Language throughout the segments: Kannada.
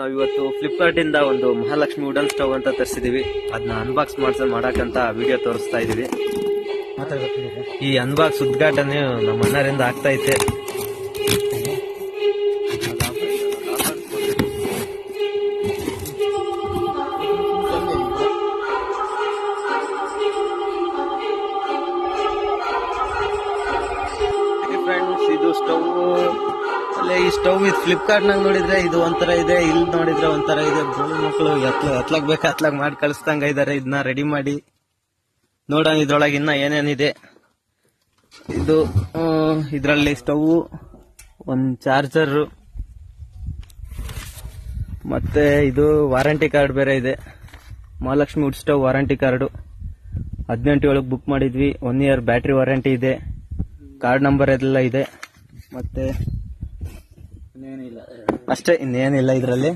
ನಾವಿವತ್ತು ಫ್ಲಿಪ್ಕಾರ್ಟ್ ಇಂದ ಒಂದು ಮಹಾಲಕ್ಷ್ಮಿ ವುಡನ್ ಸ್ಟವ್ ಅಂತ ತರಿಸಿದೀವಿ. ಅದನ್ನ ಅನ್ಬಾಕ್ಸ್ ಮಾಡಕ್ಕಂತ ವಿಡಿಯೋ ತೋರಿಸ್ತಾ ಇದೀವಿ. ಈ ಅನ್ಬಾಕ್ಸ್ ಉದ್ಘಾಟನೆ ನಮ್ಮ ಅಣ್ಣರಿಂದ ಆಗ್ತಾ ಐತೆ. ಫ್ರೆಂಡ್ಸ್, ಇದು ಸ್ಟವ್ ಅಲ್ಲೇ ಈ ಸ್ಟವ್ ಇದು ಫ್ಲಿಪ್ಕಾರ್ಟ್ ನಾಗ ನೋಡಿದ್ರೆ ಇದು ಒಂಥರ ಇದೆ, ಇಲ್ಲಿ ನೋಡಿದ್ರೆ ಒಂಥರ ಇದೆ. ಮಕ್ಕಳು ಎತ್ಲಾಗ್ ಬೇಕು ಅತ್ಲಾಗ್ ಮಾಡಿ ಕಳಿಸ್ದಂಗ ಇದಾರೆ. ಇದನ್ನ ರೆಡಿ ಮಾಡಿ ನೋಡೋಣ ಇದ್ರೊಳಗೆ ಇನ್ನ ಏನೇನಿದೆ. ಇದು ಇದ್ರಲ್ಲಿ ಸ್ಟವ್, ಒಂದ್ ಚಾರ್ಜರ್, ಮತ್ತೆ ಇದು ವಾರಂಟಿ ಕಾರ್ಡ್ ಬೇರೆ ಇದೆ. Mahalakshmi wood stove warranty card 18/7 book ಮಾಡಿದ್ವಿ. 1 ಇಯರ್ ಬ್ಯಾಟ್ರಿ ವಾರಂಟಿ ಇದೆ. ಕಾರ್ಡ್ ನಂಬರ್ ಎಲ್ಲ ಇದೆ. ಮತ್ತೆ ಅಷ್ಟೇ, ಇನ್ನೇನಿಲ್ಲ ಇದ್ರಲ್ಲಿ.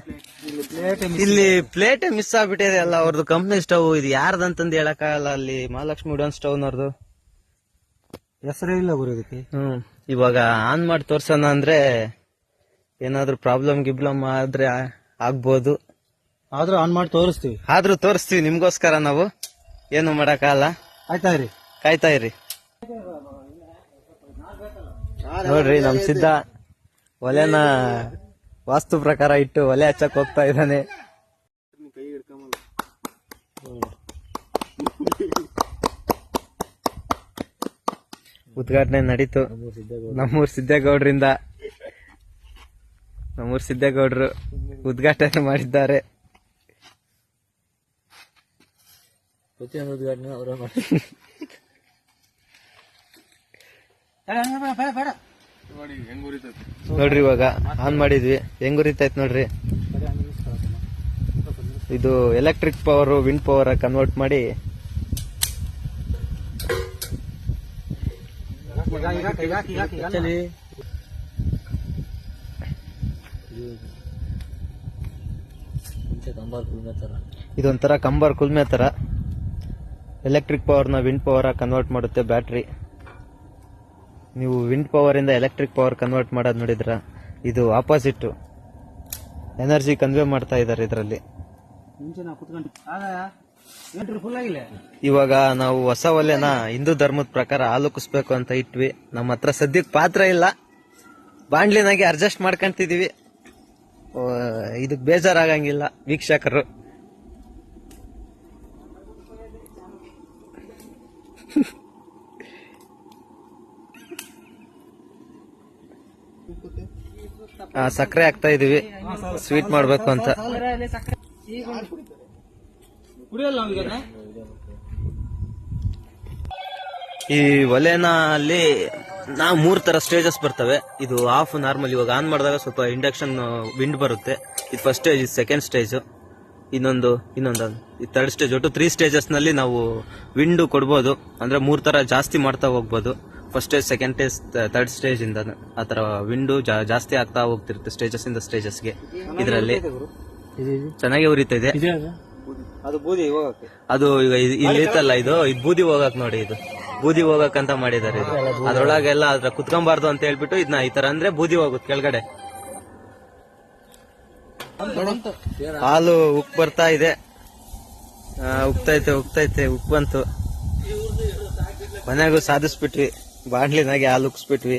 ಇಲ್ಲಿ ಪ್ಲೇಟ್ ಮಿಸ್ ಆಗ್ಬಿಟ್ಟಿದೆ ಅಲ್ಲ, ಅವ್ರದ್ದು ಕಂಪ್ನಿ ಸ್ಟವ್. ಇದು ಯಾರ್ದಂತಂದು ಹೇಳಕ್ಕಾಗಲ್ಲ. ಅಲ್ಲಿ ಮಹಾಲಕ್ಷ್ಮಿ ವುಡನ್ ಸ್ಟವ್ ನವ್ರದ್ದು ಹೆಸರೇ ಇಲ್ಲ ಬರೋದಕ್ಕೆ. ಇವಾಗ ಆನ್ ಮಾಡಿ ತೋರ್ಸೋಣ ಅಂದ್ರೆ ಏನಾದ್ರು ಪ್ರಾಬ್ಲಮ್ ಗಿಬ್ಲಮ್ ಆದ್ರೆ ಆಗ್ಬೋದು. ಆದ್ರೂ ಆನ್ ಮಾಡಿ ತೋರಿಸ್ತೀವಿ. ಆದ್ರೂ ತೋರಿಸ್ತೀವಿ ನಿಮ್ಗೋಸ್ಕರ. ನಾವು ಏನು ಮಾಡಕ್ಕಾಗಲ್ಲ. ಕಾಯ್ತಾ ಇರಿ. ನೋಡ್ರಿ, ನಮ್ ಸಿದ್ಧ ಒಲೆನ ವಾಸ್ತು ಪ್ರಕಾರ ಇಟ್ಟು ಒಲೆ ಹಚ್ಚಕ್ ಹೋಗ್ತಾ ಇದ್ದಾನೆ. ಉದ್ಘಾಟನೆ ನಡೀತು ನಮ್ಮೂರ್ ಸಿದ್ದೇಗೌಡ್ರಿಂದ. ನಮ್ಮೂರ್ ಸಿದ್ದೇಗೌಡ್ರು ಉದ್ಘಾಟನೆ ಮಾಡಿದ್ದಾರೆ. ಪ್ರತಿಯೊಂದು ಉದ್ಘಾಟನೆ ಅವರೇ ಮಾಡಿ. ನೋಡ್ರಿ, ಇವಾಗ ಆನ್ ಮಾಡಿದ್ವಿ, ಹೆಂಗ್ ಉರಿತೈತ್ ನೋಡ್ರಿ. ಇದು electric power wind power convert ಮಾಡಿ ಇದೊಂಥರ ಕಂಬರ್ ಕುಲ್ಮೆ ತರ ಎಲೆಕ್ಟ್ರಿಕ್ ಪವರ್ ನ ವಿಂಡ್ ಪವರ್ ಕನ್ವರ್ಟ್ ಮಾಡುತ್ತೆ ಬ್ಯಾಟ್ರಿ. ನೀವು ವಿಂಡ್ ಪವರ್ ಇಂದ ಎಲೆಕ್ಟ್ರಿಕ್ ಪವರ್ ಕನ್ವರ್ಟ್ ಮಾಡೋದು ನೋಡಿದ್ರ, ಇದು ಆಪೋಸಿಟ್ ಎನರ್ಜಿ ಕನ್ವೇ ಮಾಡ್ತಾ ಇದಾರೆ ಇದರಲ್ಲಿ. ಇವಾಗ ನಾವು ಹೊಸ ಒಲೆನ ಹಿಂದೂ ಧರ್ಮದ ಪ್ರಕಾರ ಹಾಲುಕಿಸ್ಬೇಕು ಅಂತ ಇಟ್ವಿ. ನಮ್ಮ ಹತ್ರ ಸದ್ಯಕ್ಕೆ ಪಾತ್ರ ಇಲ್ಲ, ಬಾಂಡ್ಲಿನಾಗೆ ಅಡ್ಜಸ್ಟ್ ಮಾಡ್ಕೊಂತಿದೀವಿ. ಇದಕ್ ಬೇಜಾರಾಗಂಗಿಲ್ಲ ವೀಕ್ಷಕರು. ಸಕ್ಕರೆ ಹಾಕ್ತಾ ಇದೀವಿ, ಸ್ವೀಟ್ ಮಾಡ್ಬೇಕು ಅಂತ. ಈ ಒಲೆನ ಅಲ್ಲಿ ನಾವು 3 ತರ ಸ್ಟೇಜಸ್ ಬರ್ತವೆ. ಇದು ಆಫ್ ನಾರ್ಮಲ್. ಇವಾಗ ಆನ್ ಮಾಡಿದಾಗ ಸ್ವಲ್ಪ ಇಂಡಕ್ಷನ್ ವಿಂಡ್ ಬರುತ್ತೆ. ಇದು ಫಸ್ಟ್ ಸ್ಟೇಜ್, ಇದು ಸೆಕೆಂಡ್ ಸ್ಟೇಜ್, ಇನ್ನೊಂದು ಈ ಥರ್ಡ್ ಸ್ಟೇಜ್. ಒಟ್ಟು 3 ಸ್ಟೇಜಸ್ ನಲ್ಲಿ ನಾವು ವಿಂಡ್ ಕೊಡ್ಬೋದು. ಅಂದ್ರೆ 3 ತರ ಜಾಸ್ತಿ ಮಾಡ್ತಾ ಹೋಗ್ಬೋದು. First stage, second stage, third stage ಇಂದ ಆತರ ವಿಂಡು ಜಾಸ್ತಿ ಆಗ್ತಾ ಹೋಗ್ತಿರುತ್ತೆ ಸ್ಟೇಜಸ್ ಇಂದ ಸ್ಟೇಜಸ್ಗೆ. ಇದರಲ್ಲಿ ಚೆನ್ನಾಗಿ ಉರಿತಾ ಇದೆ. ಅದು ಈಗ ಇಲ್ಲಿ ಇತ್ತಲ್ಲ, ಇದು ಬೂದಿ ಹೋಗಕ್ ನೋಡಿ. ಇದು ಬೂದಿ ಹೋಗಕ್ ಅಂತ ಮಾಡಿದ್ದಾರೆ. ಇದು ಅದ್ರೊಳಗೆಲ್ಲ ಅದ್ರ ಕುತ್ಕೊಂಬಾರ್ದು ಅಂತ ಹೇಳ್ಬಿಟ್ಟು ಇದನ್ನ ಈ ತರ ಅಂದ್ರೆ ಬೂದಿ ಹೋಗುತ್ತೆ ಕೆಳಗಡೆ. ಹಾಲು ಉಕ್ ಬರ್ತಾ ಇದೆ. ಉಕ್ತೈತೆ ಉಕ್ ಬಂತು. ಮನೆಗೂ ಸಾಧಿಸ್ಬಿಟ್ವಿ, ಬಾಂಡ್ಲಿನಾಗೆ ಹಾಲು ಉಕ್ಸ್ಬಿಟ್ವಿ.